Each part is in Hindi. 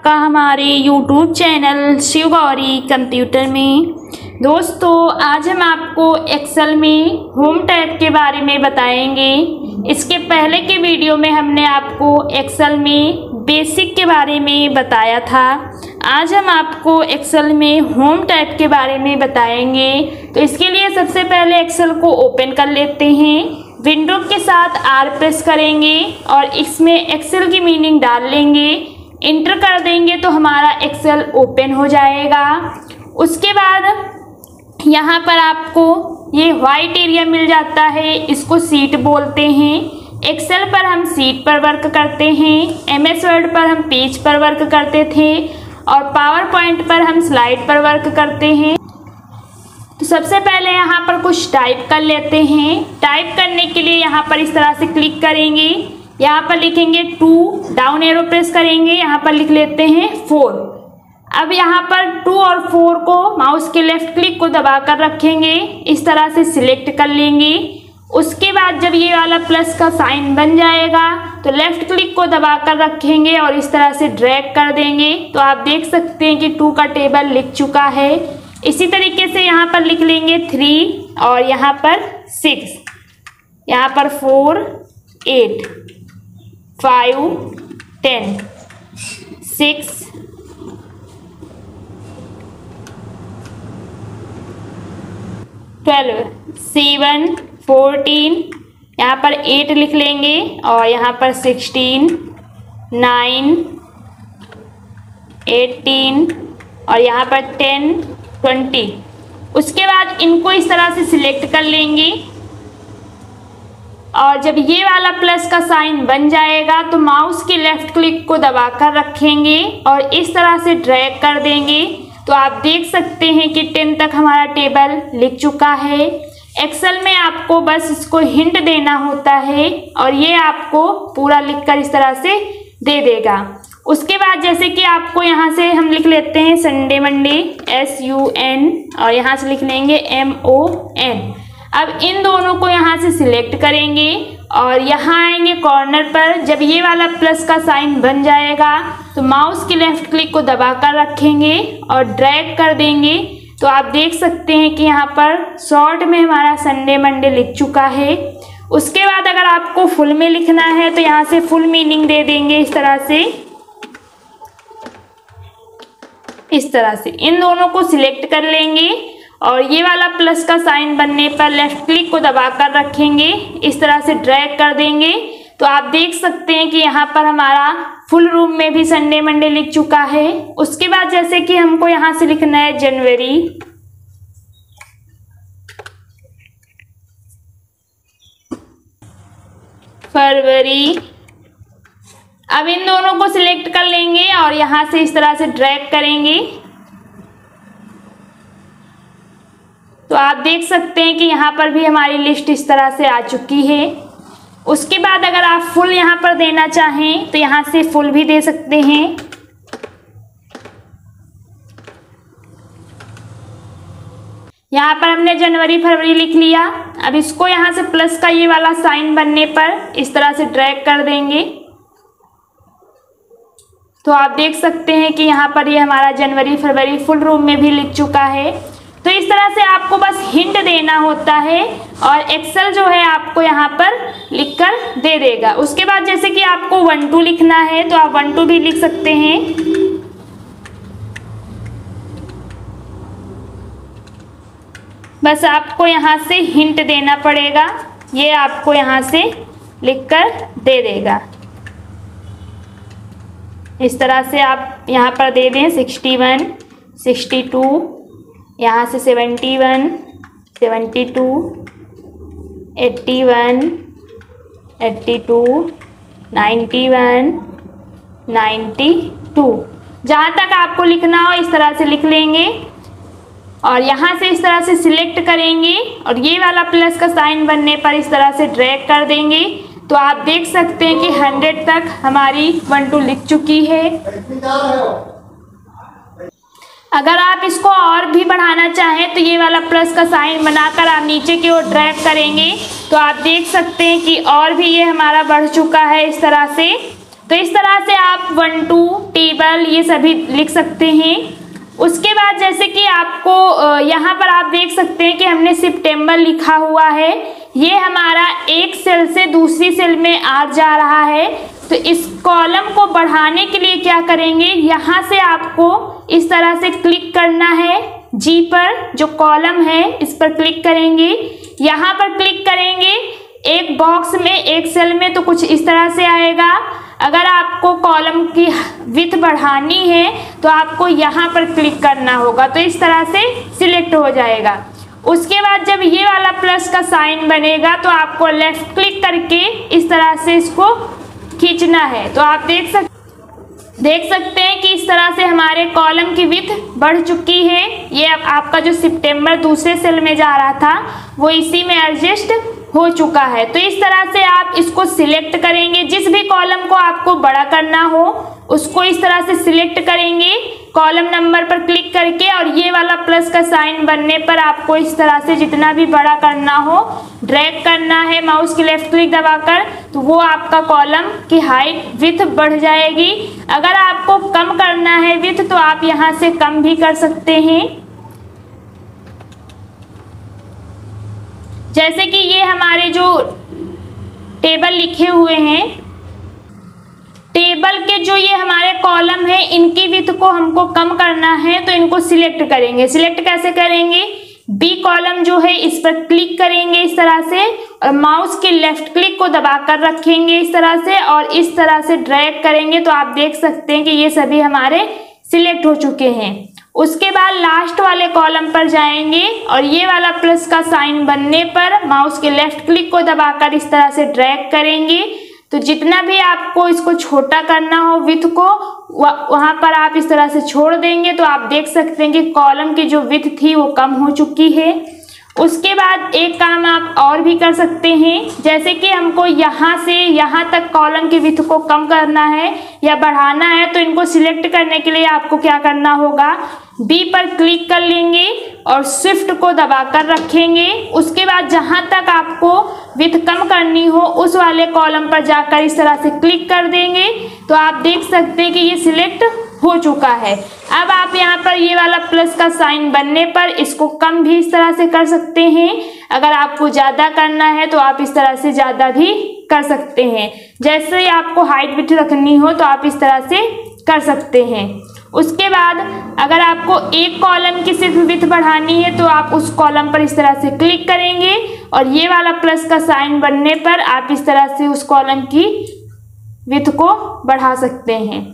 आपका हमारे YouTube channel Shiv Gauri computer में। दोस्तों, आज हम आपको एक्सेल में होम टैब के बारे में बताएंगे। इसके पहले के वीडियो में हमने आपको एक्सेल में बेसिक के बारे में बताया था। आज हम आपको एक्सेल में होम टैब के बारे में बताएंगे। तो इसके लिए सबसे पहले एक्सेल को ओपन कर लेते हैं। विंडो के साथ R प्रेस करेंगे और इसमें एक्सेल की मीनिंग डाल लेंगे, इंटर कर देंगे तो हमारा एक्सेल ओपन हो जाएगा। उसके बाद यहाँ पर आपको ये वाइट एरिया मिल जाता है, इसको सीट बोलते हैं। एक्सेल पर हम सीट पर वर्क करते हैं, MS वर्ड पर हम पेज पर वर्क करते थे और पावर पॉइंट पर हम स्लाइड पर वर्क करते हैं। तो सबसे पहले यहाँ पर कुछ टाइप कर लेते हैं। टाइप करने के लिए यहाँ पर इस तरह से क्लिक करेंगे, यहाँ पर लिखेंगे 2, डाउन एरो प्रेस करेंगे, यहाँ पर लिख लेते हैं 4। अब यहाँ पर 2 और 4 को माउस के लेफ्ट क्लिक को दबाकर रखेंगे, इस तरह से सिलेक्ट कर लेंगे। उसके बाद जब ये वाला प्लस का साइन बन जाएगा तो लेफ्ट क्लिक को दबाकर रखेंगे और इस तरह से ड्रैग कर देंगे। तो आप देख सकते हैं कि 2 का टेबल लिख चुका है। इसी तरीके से यहाँ पर लिख लेंगे 3 और यहाँ पर 6, यहाँ पर 4, 8, 5, 10, 6, 12, 7, 14, यहाँ पर 8 लिख लेंगे और यहाँ पर 16, 9, 18 और यहाँ पर 10, 20। उसके बाद इनको इस तरह से सिलेक्ट कर लेंगे और जब ये वाला प्लस का साइन बन जाएगा तो माउस के लेफ्ट क्लिक को दबाकर रखेंगे और इस तरह से ड्रैग कर देंगे। तो आप देख सकते हैं कि 10 तक हमारा टेबल लिख चुका है। एक्सेल में आपको बस इसको हिंट देना होता है और ये आपको पूरा लिखकर इस तरह से दे देगा। उसके बाद जैसे कि आपको यहाँ से हम लिख लेते हैं संडे मंडे SUN और यहाँ से लिख लेंगे MON। अब इन दोनों को यहाँ से सिलेक्ट करेंगे और यहाँ आएंगे कॉर्नर पर। जब ये वाला प्लस का साइन बन जाएगा तो माउस के लेफ्ट क्लिक को दबाकर रखेंगे और ड्रैग कर देंगे। तो आप देख सकते हैं कि यहाँ पर शॉर्ट में हमारा संडे मंडे लिख चुका है। उसके बाद अगर आपको फुल में लिखना है तो यहाँ से फुल मीनिंग दे देंगे इस तरह से इन दोनों को सिलेक्ट कर लेंगे और ये वाला प्लस का साइन बनने पर लेफ्ट क्लिक को दबाकर रखेंगे, इस तरह से ड्रैग कर देंगे। तो आप देख सकते हैं कि यहाँ पर हमारा फुल रूम में भी संडे मंडे लिख चुका है। उसके बाद जैसे कि हमको यहाँ से लिखना है जनवरी, फरवरी। अब इन दोनों को सिलेक्ट कर लेंगे और यहाँ से इस तरह से ड्रैग करेंगे। तो आप देख सकते हैं कि यहाँ पर भी हमारी लिस्ट इस तरह से आ चुकी है। उसके बाद अगर आप फुल यहाँ पर देना चाहें तो यहाँ से फुल भी दे सकते हैं। यहाँ पर हमने जनवरी फरवरी लिख लिया। अब इसको यहाँ से प्लस का ये वाला साइन बनने पर इस तरह से ड्रैग कर देंगे। तो आप देख सकते हैं कि यहाँ पर ये हमारा जनवरी फरवरी फुल रूम में भी लिख चुका है। तो इस तरह से आपको बस हिंट देना होता है और एक्सेल जो है आपको यहाँ पर लिखकर दे देगा। उसके बाद जैसे कि आपको 1 2 लिखना है तो आप 1 2 भी लिख सकते हैं। बस आपको यहाँ से हिंट देना पड़ेगा, ये आपको यहाँ से लिखकर दे देगा। इस तरह से आप यहाँ पर दे दें 61, 62, यहाँ से 71, 72, 81, 82, 91, 92। जहाँ तक आपको लिखना हो इस तरह से लिख लेंगे और यहाँ से इस तरह से सिलेक्ट करेंगे और ये वाला प्लस का साइन बनने पर इस तरह से ड्रैग कर देंगे। तो आप देख सकते हैं कि 100 तक हमारी 1 2 लिख चुकी है। अगर आप इसको और भी बढ़ाना चाहें तो ये वाला प्लस का साइन बनाकर आप नीचे की ओर ड्रैग करेंगे तो आप देख सकते हैं कि और भी ये हमारा बढ़ चुका है इस तरह से। तो इस तरह से आप 1 2 टेबल ये सभी लिख सकते हैं। उसके बाद जैसे कि आपको यहाँ पर आप देख सकते हैं कि हमने सितंबर लिखा हुआ है, ये हमारा एक सेल से दूसरी सेल में आ जा रहा है। तो इस कॉलम को बढ़ाने के लिए क्या करेंगे, यहाँ से आपको इस तरह से क्लिक करना है, जी पर जो कॉलम है इस पर क्लिक करेंगे, यहाँ पर क्लिक करेंगे एक बॉक्स में एक सेल में, तो कुछ इस तरह से आएगा। अगर आपको कॉलम की विड्थ बढ़ानी है तो आपको यहाँ पर क्लिक करना होगा, तो इस तरह से सिलेक्ट हो जाएगा। उसके बाद जब ये वाला प्लस का साइन बनेगा तो आपको लेफ्ट क्लिक करके इस तरह से इसको खींचना है। तो आप देख सकते हैं कि इस तरह से हमारे कॉलम की विड्थ बढ़ चुकी है। ये अब आपका जो सितंबर दूसरे सेल में जा रहा था वो इसी में एडजस्ट हो चुका है। तो इस तरह से आप इसको सिलेक्ट करेंगे, जिस भी कॉलम को आपको बड़ा करना हो उसको इस तरह से सिलेक्ट करेंगे कॉलम नंबर पर क्लिक करके, और ये वाला प्लस का साइन बनने पर आपको इस तरह से जितना भी बड़ा करना हो ड्रैग करना है माउस की लेफ्ट क्लिक दबाकर, तो वो आपका कॉलम की हाइट विड्थ बढ़ जाएगी। अगर आपको कम करना है विड्थ तो आप यहाँ से कम भी कर सकते हैं। जैसे कि ये हमारे जो टेबल लिखे हुए हैं, टेबल के जो ये हमारे कॉलम है इनकी विड्थ को हमको कम करना है, तो इनको सिलेक्ट करेंगे। सिलेक्ट कैसे करेंगे, बी कॉलम जो है इस पर क्लिक करेंगे इस तरह से, और माउस के लेफ्ट क्लिक को दबाकर रखेंगे इस तरह से, और इस तरह से ड्रैग करेंगे तो आप देख सकते हैं कि ये सभी हमारे सिलेक्ट हो चुके हैं। उसके बाद लास्ट वाले कॉलम पर जाएंगे और ये वाला प्लस का साइन बनने पर माउस के लेफ्ट क्लिक को दबाकर इस तरह से ड्रैग करेंगे, तो जितना भी आपको इसको छोटा करना हो विड्थ को वहां पर आप इस तरह से छोड़ देंगे। तो आप देख सकते हैं कि कॉलम की जो विड्थ थी वो कम हो चुकी है। उसके बाद एक काम आप और भी कर सकते हैं, जैसे कि हमको यहाँ से यहाँ तक कॉलम की विड्थ को कम करना है या बढ़ाना है, तो इनको सिलेक्ट करने के लिए आपको क्या करना होगा, बी पर क्लिक कर लेंगे और शिफ्ट को दबाकर रखेंगे। उसके बाद जहाँ तक आपको विड्थ कम करनी हो उस वाले कॉलम पर जाकर इस तरह से क्लिक कर देंगे, तो आप देख सकते हैं कि ये सिलेक्ट हो चुका है। अब आप यहाँ पर ये वाला प्लस का साइन बनने पर इसको कम भी इस तरह से कर सकते हैं। अगर आपको ज़्यादा करना है तो आप इस तरह से ज़्यादा भी कर सकते हैं। जैसे आपको हाइट विड्थ रखनी हो तो आप इस तरह से कर सकते हैं। उसके बाद अगर आपको एक कॉलम की सिर्फ विड्थ बढ़ानी है तो आप उस कॉलम पर इस तरह से क्लिक करेंगे और ये वाला प्लस का साइन बनने पर आप इस तरह से उस कॉलम की विड्थ को बढ़ा सकते हैं।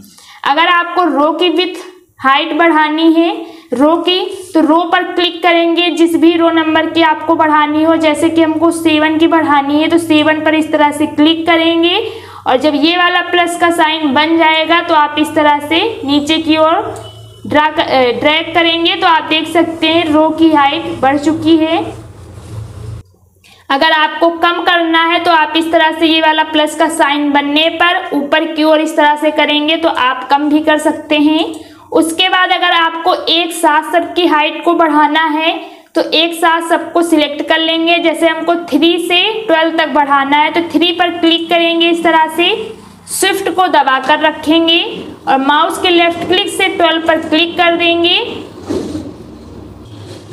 अगर आपको रो की विड्थ हाइट बढ़ानी है रो की, तो रो पर क्लिक करेंगे, जिस भी रो नंबर की आपको बढ़ानी हो, जैसे कि हमको 7 की बढ़ानी है तो 7 पर इस तरह से क्लिक करेंगे और जब ये वाला प्लस का साइन बन जाएगा तो आप इस तरह से नीचे की ओर ड्रैग करेंगे, तो आप देख सकते हैं रो की हाइट बढ़ चुकी है। अगर आपको कम करना है तो आप इस तरह से ये वाला प्लस का साइन बनने पर ऊपर की ओर इस तरह से करेंगे तो आप कम भी कर सकते हैं। उसके बाद अगर आपको एक साथ सबकी हाइट को बढ़ाना है तो एक साथ सबको सिलेक्ट कर लेंगे। जैसे हमको 3 से 12 तक बढ़ाना है तो 3 पर क्लिक करेंगे, इस तरह से शिफ्ट को दबाकर रखेंगे और माउस के लेफ्ट क्लिक से 12 पर क्लिक कर देंगे।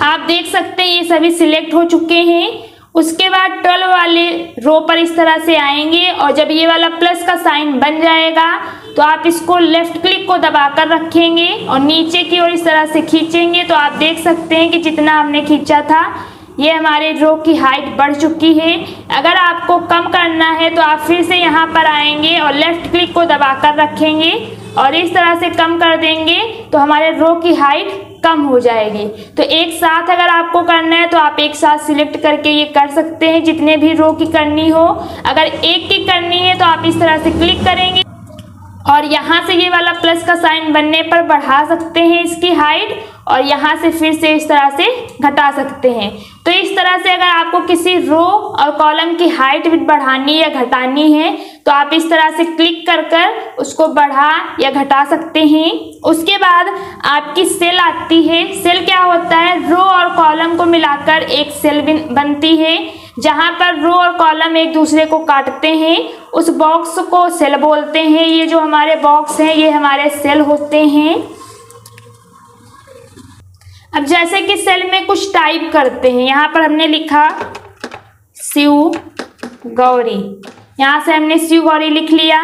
आप देख सकते हैं ये सभी सिलेक्ट हो चुके हैं। उसके बाद 12 वाले रो पर इस तरह से आएंगे और जब ये वाला प्लस का साइन बन जाएगा तो आप इसको लेफ्ट क्लिक को दबाकर रखेंगे और नीचे की ओर इस तरह से खींचेंगे, तो आप देख सकते हैं कि जितना हमने खींचा था ये हमारे रो की हाइट बढ़ चुकी है। अगर आपको कम करना है तो आप फिर से यहाँ पर आएंगे और लेफ्ट क्लिक को दबाकर रखेंगे और इस तरह से कम कर देंगे तो हमारे रो की हाइट कम हो जाएगी। तो एक साथ अगर आपको करना है तो आप एक साथ सिलेक्ट करके ये कर सकते हैं, जितने भी रो की करनी हो। अगर एक की करनी है तो आप इस तरह से क्लिक करेंगे और यहाँ से ये वाला प्लस का साइन बनने पर बढ़ा सकते हैं इसकी हाइट और यहाँ से फिर से इस तरह से घटा सकते हैं। तो इस तरह से अगर आपको किसी रो और कॉलम की हाइट बढ़ानी या घटानी है तो आप इस तरह से क्लिक कर कर उसको बढ़ा या घटा सकते हैं। उसके बाद आपकी सेल आती है। सेल क्या होता है, रो और कॉलम को मिलाकर एक सेल बनती है। जहाँ पर रो और कॉलम एक दूसरे को काटते हैं उस बॉक्स को सेल बोलते हैं। ये जो हमारे बॉक्स हैं ये हमारे सेल होते हैं। अब जैसे कि सेल में कुछ टाइप करते हैं, यहाँ पर हमने लिखा शिव गौरी, यहाँ से हमने शिव गौरी लिख लिया।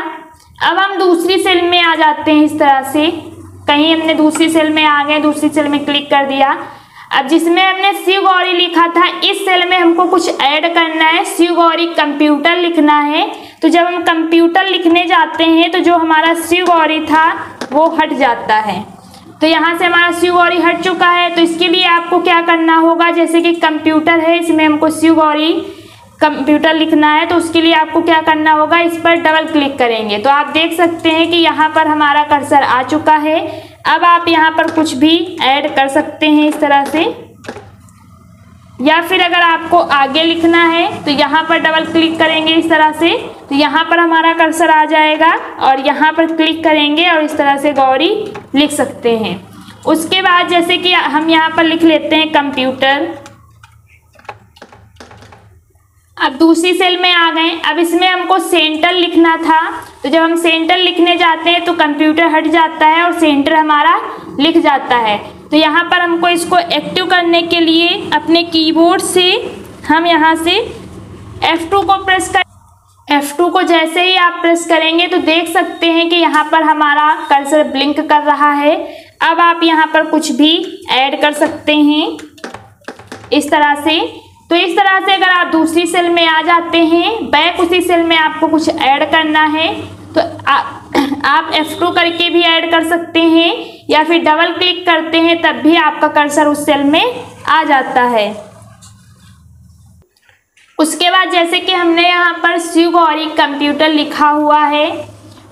अब हम दूसरी सेल में आ जाते हैं। इस तरह से कहीं हमने दूसरी सेल में आ गए, दूसरी सेल में क्लिक कर दिया। अब जिसमें हमने शिव गौरी लिखा था इस सेल में हमको कुछ ऐड करना है, शिव गौरी कंप्यूटर लिखना है। तो जब हम कंप्यूटर लिखने जाते हैं तो जो हमारा शिव गौरी था वो हट जाता है। तो यहाँ से हमारा शिव गौरी हट चुका है। तो इसके लिए आपको क्या करना होगा, जैसे कि कंप्यूटर है, इसमें हमको शिव गौरी कंप्यूटर लिखना है, तो उसके लिए आपको क्या करना होगा, इस पर डबल क्लिक करेंगे तो आप देख सकते हैं कि यहाँ पर हमारा कर्सर आ चुका है। अब आप यहाँ पर कुछ भी ऐड कर सकते हैं इस तरह से, या फिर अगर आपको आगे लिखना है तो यहाँ पर डबल क्लिक करेंगे इस तरह से, तो यहाँ पर हमारा कर्सर आ जाएगा और यहाँ पर क्लिक करेंगे और इस तरह से गौरी लिख सकते हैं। उसके बाद जैसे कि हम यहाँ पर लिख लेते हैं कंप्यूटर। अब दूसरी सेल में आ गए। अब इसमें हमको सेंटर लिखना था, तो जब हम सेंटर लिखने जाते हैं तो कंप्यूटर हट जाता है और सेंटर हमारा लिख जाता है। तो यहाँ पर हमको इसको एक्टिव करने के लिए अपने कीबोर्ड से हम यहाँ से F2 को प्रेस कर, F2 को जैसे ही आप प्रेस करेंगे तो देख सकते हैं कि यहाँ पर हमारा कर्सर ब्लिंक कर रहा है। अब आप यहाँ पर कुछ भी ऐड कर सकते हैं इस तरह से। तो इस तरह से अगर आप दूसरी सेल में आ जाते हैं, बैक उसी सेल में आपको कुछ ऐड करना है तो आप F2 करके भी ऐड कर सकते हैं या फिर डबल क्लिक करते हैं तब भी आपका कर्सर उस सेल में आ जाता है। उसके बाद जैसे कि हमने यहाँ पर शिव गौरी कंप्यूटर लिखा हुआ है,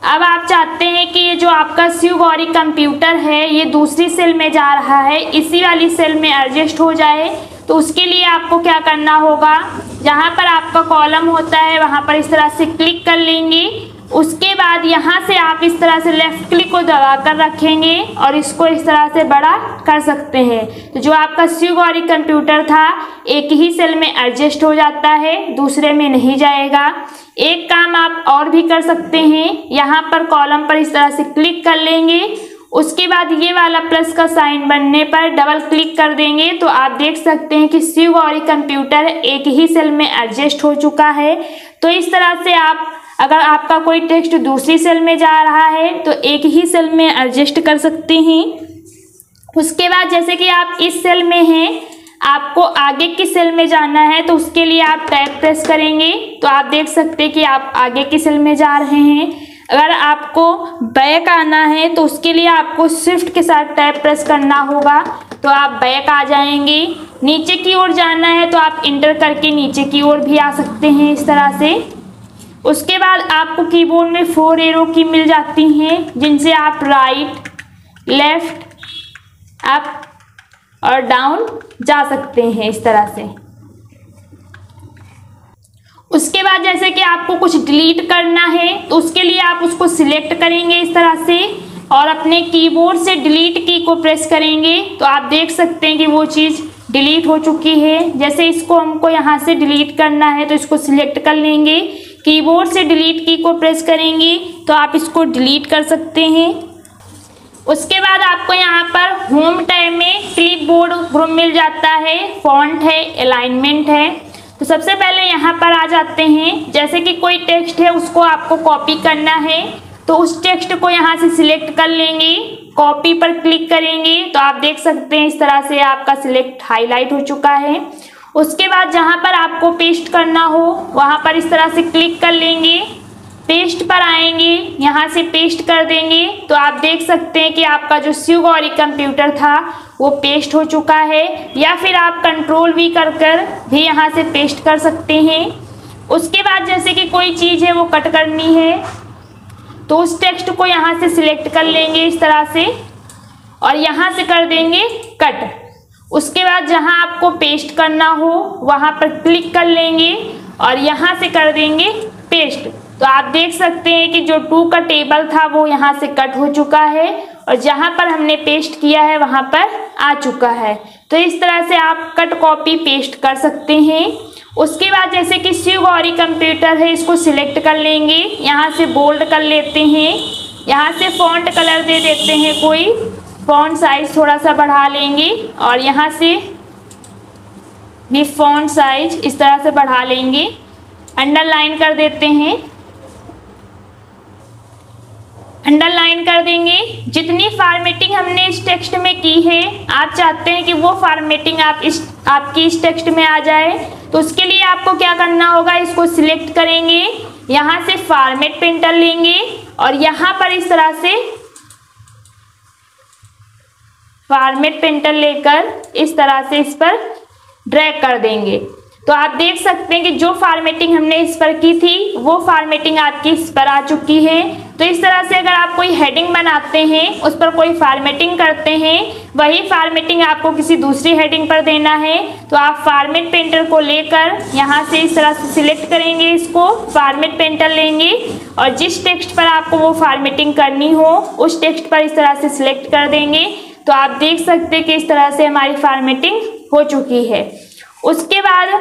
अब आप चाहते हैं कि ये जो आपका शिव गौरी कंप्यूटर है ये दूसरी सेल में जा रहा है, इसी वाली सेल में एडजस्ट हो जाए। तो उसके लिए आपको क्या करना होगा, जहाँ पर आपका कॉलम होता है वहाँ पर इस तरह से क्लिक कर लेंगे। उसके बाद यहाँ से आप इस तरह से लेफ्ट क्लिक को दबा कर रखेंगे और इसको इस तरह से बड़ा कर सकते हैं। तो जो आपका शिव गौरी कंप्यूटर था एक ही सेल में एडजस्ट हो जाता है, दूसरे में नहीं जाएगा। एक काम आप और भी कर सकते हैं, यहाँ पर कॉलम पर इस तरह से क्लिक कर लेंगे, उसके बाद ये वाला प्लस का साइन बनने पर डबल क्लिक कर देंगे तो आप देख सकते हैं कि शिव गौरी कंप्यूटर एक ही सेल में एडजस्ट हो चुका है। तो इस तरह से आप अगर आपका कोई टेक्स्ट दूसरी सेल में जा रहा है तो एक ही सेल में एडजस्ट कर सकते हैं। उसके बाद जैसे कि आप इस सेल में हैं, आपको आगे की सेल में जाना है तो उसके लिए आप टैब प्रेस करेंगे तो आप देख सकते हैं कि आप आगे की सेल में जा रहे हैं। अगर आपको बैक आना है तो उसके लिए आपको शिफ्ट के साथ टैब प्रेस करना होगा तो आप बैक आ जाएंगे। नीचे की ओर जाना है तो आप इंटर करके नीचे की ओर भी आ सकते हैं इस तरह से। उसके बाद आपको कीबोर्ड में 4 एरो की मिल जाती हैं जिनसे आप राइट, लेफ्ट, अप और डाउन जा सकते हैं इस तरह से। उसके बाद जैसे कि आपको कुछ डिलीट करना है तो उसके लिए आप उसको सिलेक्ट करेंगे इस तरह से और अपने कीबोर्ड से डिलीट की को प्रेस करेंगे तो आप देख सकते हैं कि वो चीज़ डिलीट हो चुकी है। जैसे इसको हमको यहाँ से डिलीट करना है तो इसको सिलेक्ट कर लेंगे, कीबोर्ड से डिलीट की को प्रेस करेंगे तो आप इसको डिलीट कर सकते हैं। उसके बाद आपको यहाँ पर होम टैब में क्लिपबोर्ड ग्रुप मिल जाता है, फॉन्ट है, अलाइनमेंट है। तो सबसे पहले यहाँ पर आ जाते हैं। जैसे कि कोई टेक्स्ट है उसको आपको कॉपी करना है तो उस टेक्स्ट को यहाँ से सिलेक्ट कर लेंगे, कॉपी पर क्लिक करेंगे तो आप देख सकते हैं इस तरह से आपका सिलेक्ट हाईलाइट हो चुका है। उसके बाद जहाँ पर आपको पेस्ट करना हो वहाँ पर इस तरह से क्लिक कर लेंगे, पेस्ट पर आएंगे, यहाँ से पेस्ट कर देंगे तो आप देख सकते हैं कि आपका जो शिव गौरी कंप्यूटर था वो पेस्ट हो चुका है। या फिर आप कंट्रोल V कर भी यहाँ से पेस्ट कर सकते हैं। उसके बाद जैसे कि कोई चीज़ है वो कट करनी है तो उस टेक्स्ट को यहाँ से सिलेक्ट कर लेंगे इस तरह से और यहाँ से कर देंगे कट। उसके बाद जहाँ आपको पेस्ट करना हो वहाँ पर क्लिक कर लेंगे और यहाँ से कर देंगे पेस्ट। तो आप देख सकते हैं कि जो 2 का टेबल था वो यहाँ से कट हो चुका है और जहाँ पर हमने पेस्ट किया है वहाँ पर आ चुका है। तो इस तरह से आप कट कॉपी पेस्ट कर सकते हैं। उसके बाद जैसे कि शिव गौरी कंप्यूटर है, इसको सिलेक्ट कर लेंगे, यहाँ से बोल्ड कर लेते हैं, यहाँ से फॉन्ट कलर दे देते हैं कोई, फॉन्ट साइज थोड़ा सा बढ़ा लेंगे और यहाँ से भी फॉन्ट साइज इस तरह से बढ़ा लेंगे, अंडरलाइन कर देते हैं, अंडरलाइन कर देंगे। जितनी फॉर्मेटिंग हमने इस टेक्स्ट में की है, आप चाहते हैं कि वो फॉर्मेटिंग आपकी इस टेक्स्ट में आ जाए, तो उसके लिए आपको क्या करना होगा, इसको सिलेक्ट करेंगे, यहाँ से फॉर्मेट पेंटल लेंगे और यहाँ पर इस तरह से फॉर्मेट पेंटल लेकर इस तरह से इस पर ड्रैग कर देंगे। तो आप देख सकते हैं कि जो फॉर्मेटिंग हमने इस पर की थी वो फॉर्मेटिंग आपकी इस पर आ चुकी है। तो इस तरह से अगर आप कोई हेडिंग बनाते हैं, उस पर कोई फॉर्मेटिंग करते हैं, वही फॉर्मेटिंग आपको किसी दूसरी हेडिंग पर देना है, तो आप फॉर्मेट पेंटर को लेकर यहाँ से इस तरह से सिलेक्ट करेंगे, इसको फॉर्मेट पेंटर लेंगे और जिस टेक्स्ट पर आपको वो फॉर्मेटिंग करनी हो उस टेक्स्ट पर इस तरह से सिलेक्ट कर देंगे। तो आप देख सकते हैं कि इस तरह से हमारी फॉर्मेटिंग हो चुकी है। उसके बाद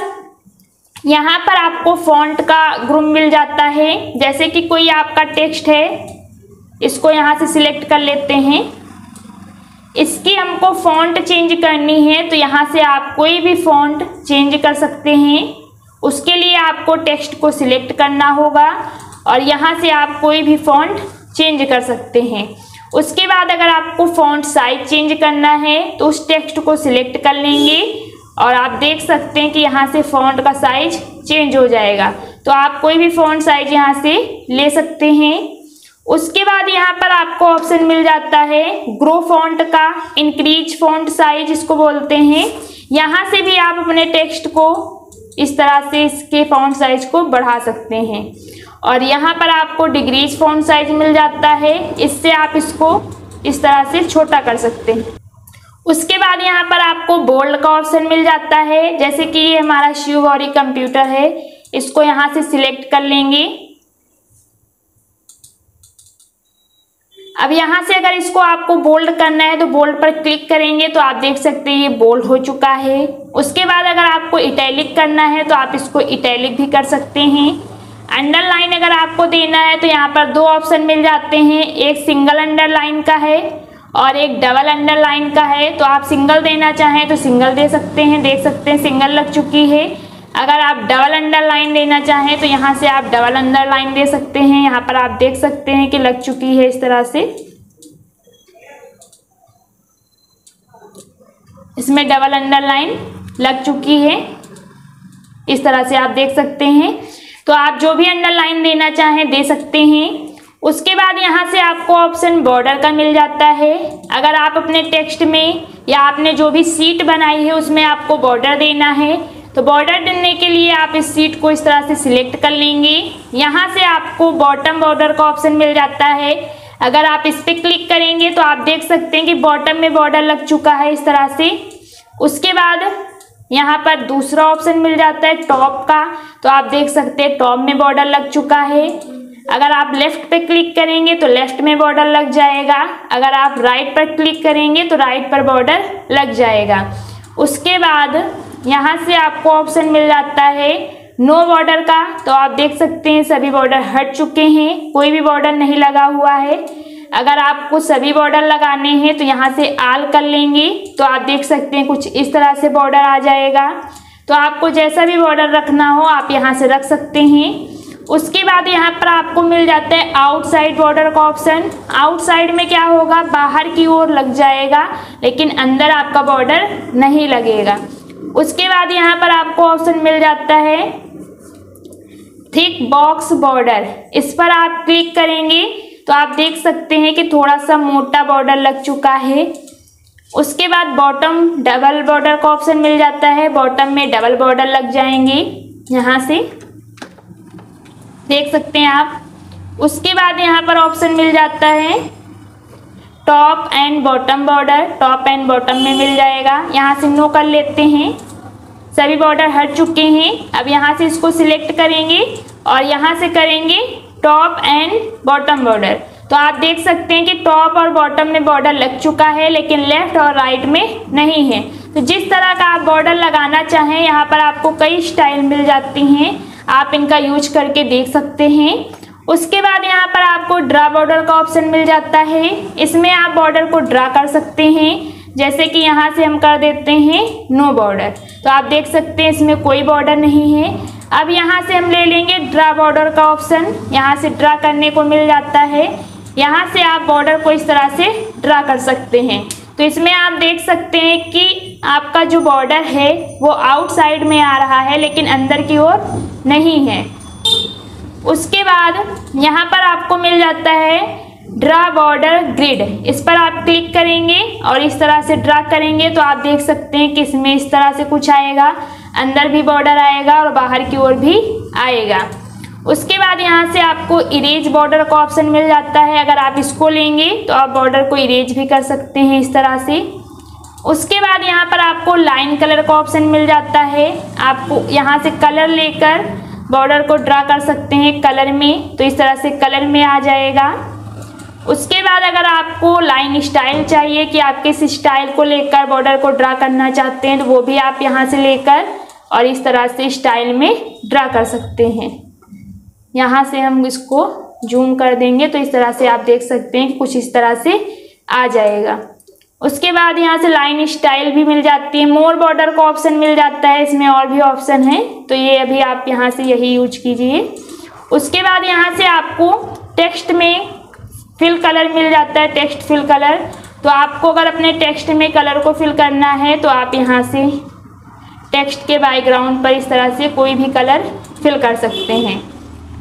यहाँ पर आपको फॉन्ट का ग्रुप मिल जाता है, जैसे कि कोई आपका टेक्स्ट है, इसको यहाँ से सिलेक्ट कर लेते हैं, इसकी हमको फॉन्ट चेंज करनी है, तो यहाँ से आप कोई भी फॉन्ट चेंज कर सकते हैं। उसके लिए आपको टेक्स्ट को सिलेक्ट करना होगा और यहाँ से आप कोई भी फॉन्ट चेंज कर सकते हैं। उसके बाद अगर आपको फॉन्ट साइज चेंज करना है तो उस टेक्स्ट को सिलेक्ट कर लेंगे और आप देख सकते हैं कि यहाँ से फॉन्ट का साइज चेंज हो जाएगा। तो आप कोई भी फॉन्ट साइज यहाँ से ले सकते हैं। उसके बाद यहाँ पर आपको ऑप्शन मिल जाता है ग्रो फॉन्ट का, इंक्रीज फॉन्ट साइज इसको बोलते हैं। यहाँ से भी आप अपने टेक्स्ट को इस तरह से इसके फॉन्ट साइज को बढ़ा सकते हैं और यहाँ पर आपको डिक्रीज फॉन्ट साइज मिल जाता है, इससे आप इसको इस तरह से छोटा कर सकते हैं। उसके बाद यहाँ पर आपको बोल्ड का ऑप्शन मिल जाता है, जैसे कि ये हमारा शिव गौरी कंप्यूटर है, इसको यहाँ से सिलेक्ट कर लेंगे। अब यहाँ से अगर इसको आपको बोल्ड करना है तो बोल्ड पर क्लिक करेंगे तो आप देख सकते हैं ये बोल्ड हो चुका है। उसके बाद अगर आपको इटैलिक करना है तो आप इसको इटैलिक भी कर सकते हैं। अंडरलाइन अगर आपको देना है तो यहाँ पर दो ऑप्शन मिल जाते हैं, एक सिंगल अंडरलाइन का है और एक डबल अंडरलाइन का है। तो आप सिंगल देना चाहें तो सिंगल दे सकते हैं, देख सकते हैं सिंगल लग चुकी है। अगर आप डबल अंडरलाइन देना चाहें तो यहाँ से आप डबल अंडरलाइन दे सकते हैं। यहाँ पर आप देख सकते हैं कि लग चुकी है इस तरह से, इसमें डबल अंडरलाइन लग चुकी है, इस तरह से आप देख सकते हैं। तो आप जो भी अंडरलाइन देना चाहें दे सकते हैं। उसके बाद यहाँ से आपको ऑप्शन बॉर्डर का मिल जाता है। अगर आप अपने टेक्स्ट में या आपने जो भी शीट बनाई है उसमें आपको बॉर्डर देना है तो बॉर्डर देने के लिए आप इस शीट को इस तरह से सिलेक्ट कर लेंगे। यहाँ से आपको बॉटम बॉर्डर का ऑप्शन मिल जाता है। अगर आप इस पर क्लिक करेंगे तो आप देख सकते हैं कि बॉटम में बॉर्डर लग चुका है इस तरह से। उसके बाद यहाँ पर दूसरा ऑप्शन मिल जाता है टॉप का, तो आप देख सकते हैं टॉप में बॉर्डर लग चुका है। अगर आप लेफ्ट पे क्लिक करेंगे तो लेफ्ट में बॉर्डर लग जाएगा, अगर आप राइट पर क्लिक करेंगे तो राइट पर बॉर्डर लग जाएगा। उसके बाद यहाँ से आपको ऑप्शन मिल जाता है नो बॉर्डर का, तो आप देख सकते हैं सभी बॉर्डर हट चुके हैं, कोई भी बॉर्डर नहीं लगा हुआ है। अगर आपको सभी बॉर्डर लगाने हैं तो यहाँ से आल कर लेंगे तो आप देख सकते हैं कुछ इस तरह से बॉर्डर आ जाएगा। तो आपको जैसा भी बॉर्डर रखना हो आप यहाँ से रख सकते हैं। उसके बाद यहाँ पर आपको मिल जाता है आउटसाइड बॉर्डर का ऑप्शन। आउटसाइड में क्या होगा, बाहर की ओर लग जाएगा लेकिन अंदर आपका बॉर्डर नहीं लगेगा। उसके बाद यहाँ पर आपको ऑप्शन मिल जाता है थिक बॉक्स बॉर्डर, इस पर आप क्लिक करेंगे तो आप देख सकते हैं कि थोड़ा सा मोटा बॉर्डर लग चुका है। उसके बाद बॉटम डबल बॉर्डर का ऑप्शन मिल जाता है, बॉटम में डबल बॉर्डर लग जाएंगे यहाँ से, देख सकते हैं आप। उसके बाद यहाँ पर ऑप्शन मिल जाता है top and bottom border, top and bottom में मिल जाएगा। यहाँ से नो कर लेते हैं, सभी बॉर्डर हट चुके हैं। अब यहाँ से इसको सिलेक्ट करेंगे और यहाँ से करेंगे टॉप एंड बॉटम बॉर्डर। तो आप देख सकते हैं कि टॉप और बॉटम में बॉर्डर लग चुका है लेकिन लेफ्ट और राइट में नहीं है। तो जिस तरह का आप बॉर्डर लगाना चाहें यहाँ पर आपको कई स्टाइल मिल जाती हैं, आप इनका यूज करके देख सकते हैं। उसके बाद यहाँ पर आपको ड्रा बॉर्डर का ऑप्शन मिल जाता है, इसमें आप बॉर्डर को ड्रा कर सकते हैं। जैसे कि यहाँ से हम कर देते हैं नो बॉर्डर, तो आप देख सकते हैं इसमें कोई बॉर्डर नहीं है। अब यहाँ से हम ले लेंगे ड्रा बॉर्डर का ऑप्शन, यहाँ से ड्रा करने को मिल जाता है। यहाँ से आप बॉर्डर को इस तरह से ड्रा कर सकते हैं। तो इसमें आप देख सकते हैं कि आपका जो बॉर्डर है वो आउटसाइड में आ रहा है, लेकिन अंदर की ओर नहीं है। उसके बाद यहाँ पर आपको मिल जाता है ड्रा बॉर्डर ग्रिड, इस पर आप क्लिक करेंगे और इस तरह से ड्रा करेंगे तो आप देख सकते हैं कि इसमें इस तरह से कुछ आएगा, अंदर भी बॉर्डर आएगा और बाहर की ओर भी आएगा। उसके बाद यहाँ से आपको इरेज बॉर्डर का ऑप्शन मिल जाता है, अगर आप इसको लेंगे तो आप बॉर्डर को इरेज भी कर सकते हैं इस तरह से। उसके बाद यहाँ पर आपको लाइन कलर का ऑप्शन मिल जाता है, आपको यहाँ से कलर लेकर बॉर्डर को ड्रा कर सकते हैं कलर में, तो इस तरह से कलर में आ जाएगा। उसके बाद अगर आपको लाइन स्टाइल चाहिए कि आप किस स्टाइल को लेकर बॉर्डर को ड्रा करना चाहते हैं, तो वो भी आप यहाँ से लेकर और इस तरह से स्टाइल में ड्रा कर सकते हैं। यहाँ से हम इसको जूम कर देंगे तो इस तरह से आप देख सकते हैं कि कुछ इस तरह से आ जाएगा। उसके बाद यहाँ से लाइन स्टाइल भी मिल जाती है, मोर बॉर्डर का ऑप्शन मिल जाता है, इसमें और भी ऑप्शन है, तो ये अभी आप यहाँ से यही यूज कीजिए। उसके बाद यहाँ से आपको टेक्स्ट में फिल कलर मिल जाता है, टेक्स्ट फिल कलर। तो आपको अगर अपने टेक्स्ट में कलर को फिल करना है तो आप यहाँ से टेक्स्ट के बैकग्राउंड पर इस तरह से कोई भी कलर फिल कर सकते हैं,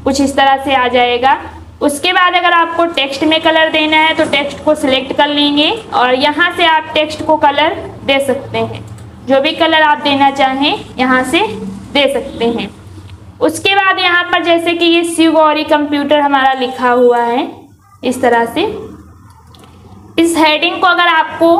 कुछ इस तरह से आ जाएगा। उसके बाद अगर आपको टेक्स्ट में कलर देना है तो टेक्स्ट को सिलेक्ट कर लेंगे और यहाँ से आप टेक्स्ट को कलर दे सकते हैं, जो भी कलर आप देना चाहें यहाँ से दे सकते हैं। उसके बाद यहाँ पर जैसे कि ये शिव गौरी कंप्यूटर हमारा लिखा हुआ है इस तरह से, इस हेडिंग को अगर आपको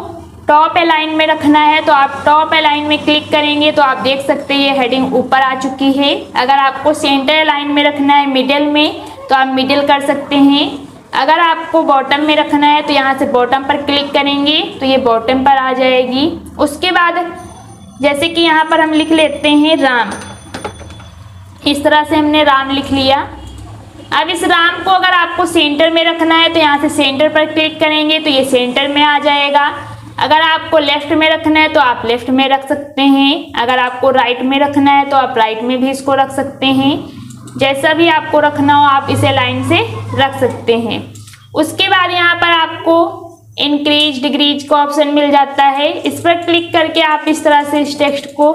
टॉप अलाइन में रखना है तो आप टॉप अलाइन में क्लिक करेंगे तो आप देख सकते हैं ये हेडिंग ऊपर आ चुकी है। अगर आपको सेंटर अलाइन में रखना है मिडिल में तो आप मिडिल कर सकते हैं। अगर आपको बॉटम में रखना है तो यहाँ से बॉटम पर क्लिक करेंगे तो ये बॉटम पर आ जाएगी। उसके बाद जैसे कि यहाँ पर हम लिख लेते हैं राम, इस तरह से हमने राम लिख लिया। अब इस राम को अगर आपको सेंटर में रखना है तो यहाँ से सेंटर पर क्लिक करेंगे तो ये सेंटर में आ जाएगा। अगर आपको लेफ्ट में रखना है तो आप लेफ्ट में रख सकते हैं, अगर आपको राइट में रखना है तो आप राइट में भी इसको रख सकते हैं। जैसा भी आपको रखना हो आप इसे लाइन से रख सकते हैं। उसके बाद यहाँ पर आपको इंक्रीज डिक्रीज का ऑप्शन मिल जाता है, इस पर क्लिक करके आप इस तरह से इस टेक्स्ट को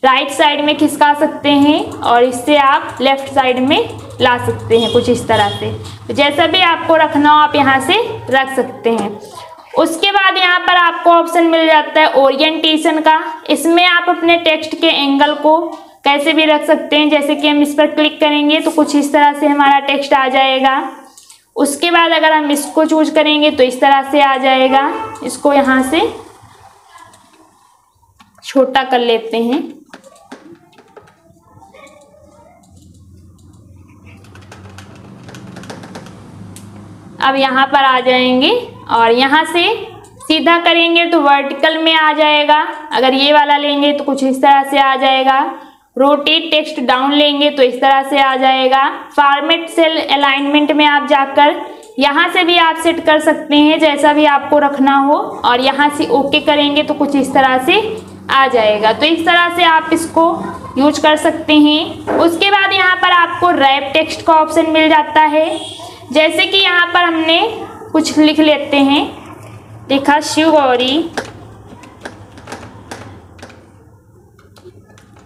राइट साइड में खिसका सकते हैं और इससे आप लेफ्ट साइड में ला सकते हैं, कुछ इस तरह से। तो जैसा भी आपको रखना हो आप यहाँ से रख सकते हैं। उसके बाद यहाँ पर आपको ऑप्शन मिल जाता है ओरिएंटेशन का, इसमें आप अपने टेक्स्ट के एंगल को कैसे भी रख सकते हैं। जैसे कि हम इस पर क्लिक करेंगे तो कुछ इस तरह से हमारा टेक्स्ट आ जाएगा। उसके बाद अगर हम इसको चूज करेंगे तो इस तरह से आ जाएगा। इसको यहाँ से छोटा कर लेते हैं। अब यहाँ पर आ जाएंगे और यहाँ से सीधा करेंगे तो वर्टिकल में आ जाएगा। अगर ये वाला लेंगे तो कुछ इस तरह से आ जाएगा। रोटेट टेक्स्ट डाउन लेंगे तो इस तरह से आ जाएगा। फॉर्मेट सेल अलाइनमेंट में आप जाकर यहाँ से भी आप सेट कर सकते हैं जैसा भी आपको रखना हो, और यहाँ से ओके करेंगे तो कुछ इस तरह से आ जाएगा। तो इस तरह से आप इसको यूज कर सकते हैं। उसके बाद यहाँ पर आपको रैप टेक्स्ट का ऑप्शन मिल जाता है। जैसे कि यहाँ पर हमने कुछ लिख लेते हैं, लिखा Shiv Gauri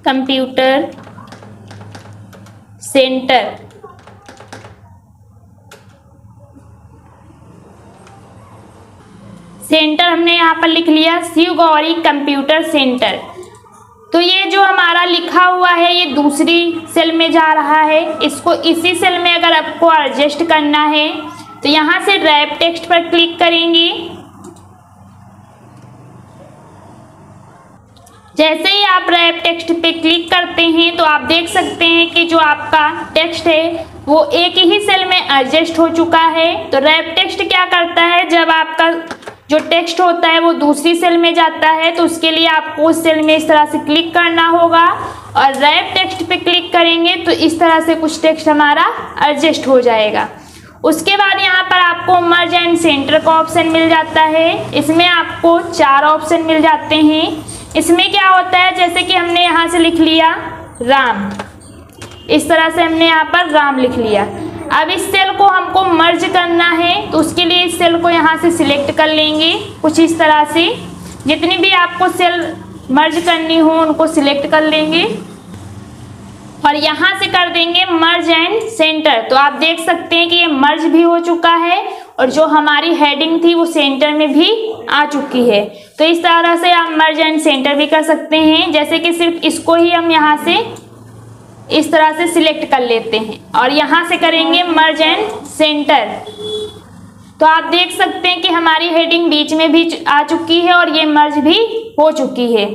computer centre. Centre हमने यहाँ पर लिख लिया शिव गौरी कंप्यूटर सेंटर। तो ये जो हमारा लिखा हुआ है ये दूसरी सेल में जा रहा है, इसको इसी सेल में अगर आपको एडजस्ट करना है तो यहाँ से रैप टेक्स्ट पर क्लिक करेंगे। जैसे ही आप रैप टेक्स्ट पे क्लिक करते हैं तो आप देख सकते हैं कि जो आपका टेक्स्ट है वो एक ही सेल में एडजस्ट हो चुका है। तो रैप टेक्स्ट क्या करता है, जब आपका जो टेक्स्ट होता है वो दूसरी सेल में जाता है, तो उसके लिए आपको उस सेल में इस तरह से क्लिक करना होगा और रैप टेक्स्ट पे क्लिक करेंगे तो इस तरह से कुछ टेक्स्ट हमारा एडजस्ट हो जाएगा। उसके बाद यहाँ पर आपको मर्ज एंड सेंटर का ऑप्शन मिल जाता है। इसमें आपको 4 ऑप्शन मिल जाते हैं। इसमें क्या होता है, जैसे कि हमने यहाँ से लिख लिया राम, इस तरह से हमने यहाँ पर राम लिख लिया। अब इस सेल को हमको मर्ज करना है, तो उसके लिए इस सेल को यहाँ से सिलेक्ट कर लेंगे कुछ इस तरह से। जितनी भी आपको सेल मर्ज करनी हो उनको सिलेक्ट कर लेंगे और यहाँ से कर देंगे मर्ज एंड सेंटर। तो आप देख सकते हैं कि ये मर्ज भी हो चुका है और जो हमारी हेडिंग थी वो सेंटर में भी आ चुकी है। तो इस तरह से आप मर्ज एंड सेंटर भी कर सकते हैं। जैसे कि सिर्फ इसको ही हम यहाँ से इस तरह से सिलेक्ट कर लेते हैं और यहाँ से करेंगे मर्ज एंड सेंटर। तो आप देख सकते हैं कि हमारी हेडिंग बीच में भी आ चुकी है और ये मर्ज भी हो चुकी है।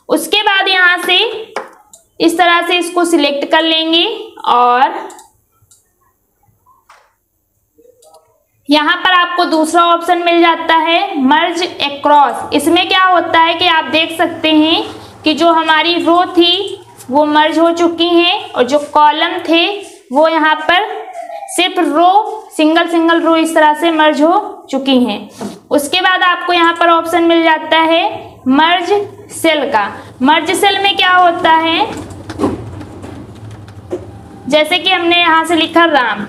उसके बाद यहाँ से इस तरह से इसको सिलेक्ट कर लेंगे और यहाँ पर आपको दूसरा ऑप्शन मिल जाता है मर्ज अक्रॉस। इसमें क्या होता है कि आप देख सकते हैं कि जो हमारी रो थी वो मर्ज हो चुकी हैं और जो कॉलम थे वो यहाँ पर सिर्फ रो सिंगल रो इस तरह से मर्ज हो चुकी हैं। उसके बाद आपको यहाँ पर ऑप्शन मिल जाता है मर्ज सेल का। मर्ज सेल में क्या होता है, जैसे कि हमने यहाँ से लिखा राम,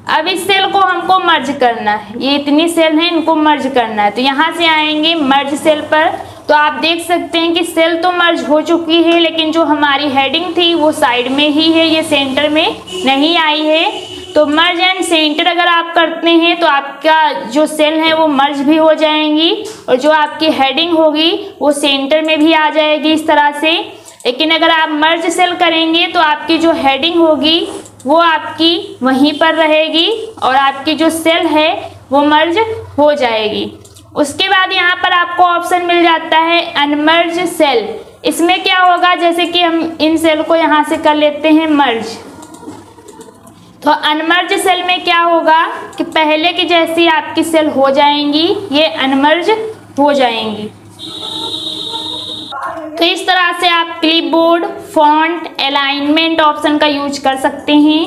अब इस सेल को हमको मर्ज करना है, ये इतनी सेल है इनको मर्ज करना है। तो यहाँ से आएंगे मर्ज सेल पर, तो आप देख सकते हैं कि सेल तो मर्ज हो चुकी है लेकिन जो हमारी हेडिंग थी वो साइड में ही है, ये सेंटर में नहीं आई है। तो मर्ज एंड सेंटर अगर आप करते हैं तो आपका जो सेल है वो मर्ज भी हो जाएंगी और जो आपकी हेडिंग होगी वो सेंटर में भी आ जाएगी इस तरह से। लेकिन अगर आप मर्ज सेल करेंगे तो आपकी जो हेडिंग होगी वो आपकी वहीं पर रहेगी और आपकी जो सेल है वो मर्ज हो जाएगी। उसके बाद यहाँ पर आपको ऑप्शन मिल जाता है अनमर्ज सेल। इसमें क्या होगा, जैसे कि हम इन सेल को यहाँ से कर लेते हैं मर्ज, तो अनमर्ज सेल में क्या होगा कि पहले की जैसी आपकी सेल हो जाएंगी, ये अनमर्ज हो जाएंगी। तो इस तरह से आप क्लिपबोर्ड, फॉन्ट, अलाइनमेंट ऑप्शन का यूज कर सकते हैं।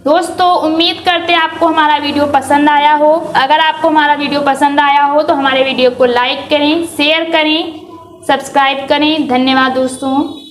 दोस्तों उम्मीद करते हैं आपको हमारा वीडियो पसंद आया हो। अगर आपको हमारा वीडियो पसंद आया हो तो हमारे वीडियो को लाइक करें, शेयर करें, सब्सक्राइब करें। धन्यवाद दोस्तों।